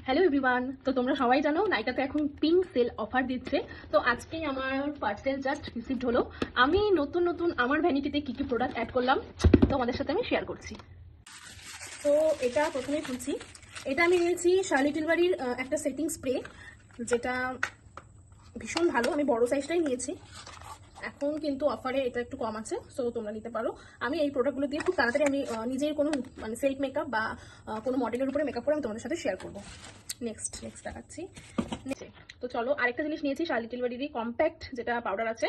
Hello everyone, তো তোমরা সবাই জানো নাইকাতে এখন পিঙ্ক সেল অফার দিচ্ছে। তো আজকেই আমার পার্সেল জাস্ট রিসিভড হলো। আমি নতুন নতুন আমার ভ্যানিটিতে কী কী প্রোডাক্ট অ্যাড করলাম তোমাদের সাথে আমি শেয়ার করছি। তো এটা প্রথমেই খুলছি। এটা আমি নিয়েছি শার্লি টিলবাড়ির একটা সেটিং স্প্রে, যেটা ভীষণ ভালো। আমি বড় সাইজটাই নিয়েছি, এখন কিন্তু অফারে এটা একটু কম আছে, সো তোমরা নিতে পারো। আমি এই প্রোডাক্টগুলো দিয়ে খুব তাড়াতাড়ি আমি নিজের কোনো মানে সেলফ মেকআপ বা কোনো মডেলের উপরে মেকআপ করে আমি তোমাদের সাথে শেয়ার করবো। নেক্সট দেখাচ্ছি। তো চলো, আরেকটা জিনিস নিয়েছি শার্লি টিলবাড়িরই কম্প্যাক্ট যেটা পাউডার আছে।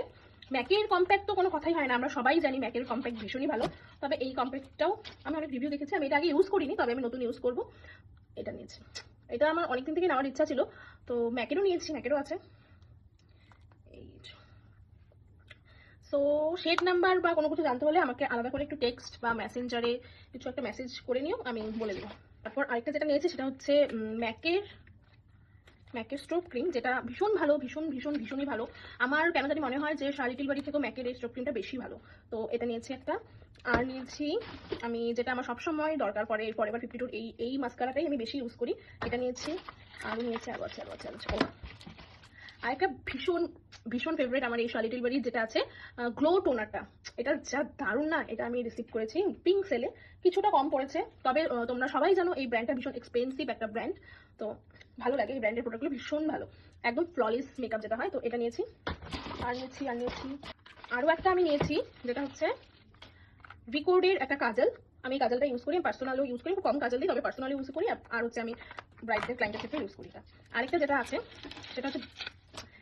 ম্যাকের কম্প্যাক্ট তো কোনো কথাই হয় না, আমরা সবাই জানি ম্যাকের কম্প্যাক্ট ভীষণই ভালো। তবে এই কম্প্যাক্টটাও আমি অনেক রিভিউ দেখেছি, আমি এটা আগে ইউজ করিনি, তবে আমি নতুন ইউজ করবো। এটা নিয়েছি, এটা আমার অনেকদিন থেকে নেওয়ার ইচ্ছা ছিল, তো ম্যাকেরও নিয়েছি, ম্যাকেরও আছে। এই সো শেড নাম্বার বা কোনো কিছু জানতে হলে আমাকে আলাদা করে একটু টেক্সট বা মেসেঞ্জারে কিছু একটা মেসেজ করে নিও, আমি বলে দেবো। তারপর আরেকটা যেটা নিয়েছি সেটা হচ্ছে ম্যাকের স্ট্রোব ক্রিম, যেটা ভীষণ ভালো, ভীষণই ভালো। আমার কেন জানি মনে হয় যে শার্লি টিলবাড়ি থেকেও ম্যাকের এই স্ট্রোব ক্রিমটা বেশি ভালো। তো এটা নিয়েছি একটা। আর নিয়েছি আমি যেটা আমার সবসময় দরকার পড়ে, ফরএভার 52 এই মাস্কারাটাই আমি বেশি ইউজ করি, এটা নিয়েছি। আর নিয়েছি আরও আছে। আরেকটা ভীষণ ফেভারিট আমার এই শার্লি টিলবাড়ির যেটা আছে গ্লো টোনারটা, এটা যা দারুণ না। এটা আমি রিসিভ করেছি পিঙ্ক সেলে, কিছুটা কম পড়েছে। তবে তোমরা সবাই জানো এই ব্র্যান্ডটা ভীষণ এক্সপেন্সিভ একটা ব্র্যান্ড, তো ভালো লাগে। এই ব্র্যান্ডের প্রোডাক্টগুলো ভীষণ ভালো, একদম ফ্ললেস মেকআপ যেটা হয়। তো এটা নিয়েছি। আর নিয়েছি আরও একটা আমি নিয়েছি, যেটা হচ্ছে ভিকোর্ডের একটা কাজল। আমি কাজলটা ইউজ করি, পার্সোনালও ইউজ করি, খুব কম কাজল দিই, তবে পার্সোনালি ইউজ করি। আর হচ্ছে আমি ব্রাইডদের ক্লায়েন্টের ক্ষেত্রে ইউজ করি এটা। আরেকটা যেটা আছে সেটা হচ্ছে,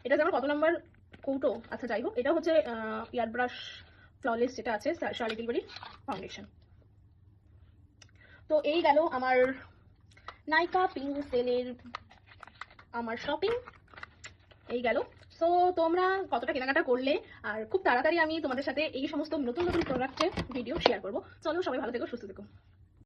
এটা যে আমার কত নাম্বার কৌটো, আচ্ছা যাই হোক, এটা হচ্ছে ইয়ার ব্রাশ ফ্ললেস যেটা আছে শার্লি টিলবাড়ির ফাউন্ডেশন। তো এই গেল আমার নাইকা পিঙ্ক সেলের আমার শপিং, এই গেল। সো তোমরা কতটা কেনাকাটা করলে, আর খুব তাড়াতাড়ি আমি তোমাদের সাথে এই সমস্ত নতুন নতুন প্রোডাক্টের ভিডিও শেয়ার করবো। চলো, সবাই ভালো থেকো, সুস্থ থেকো।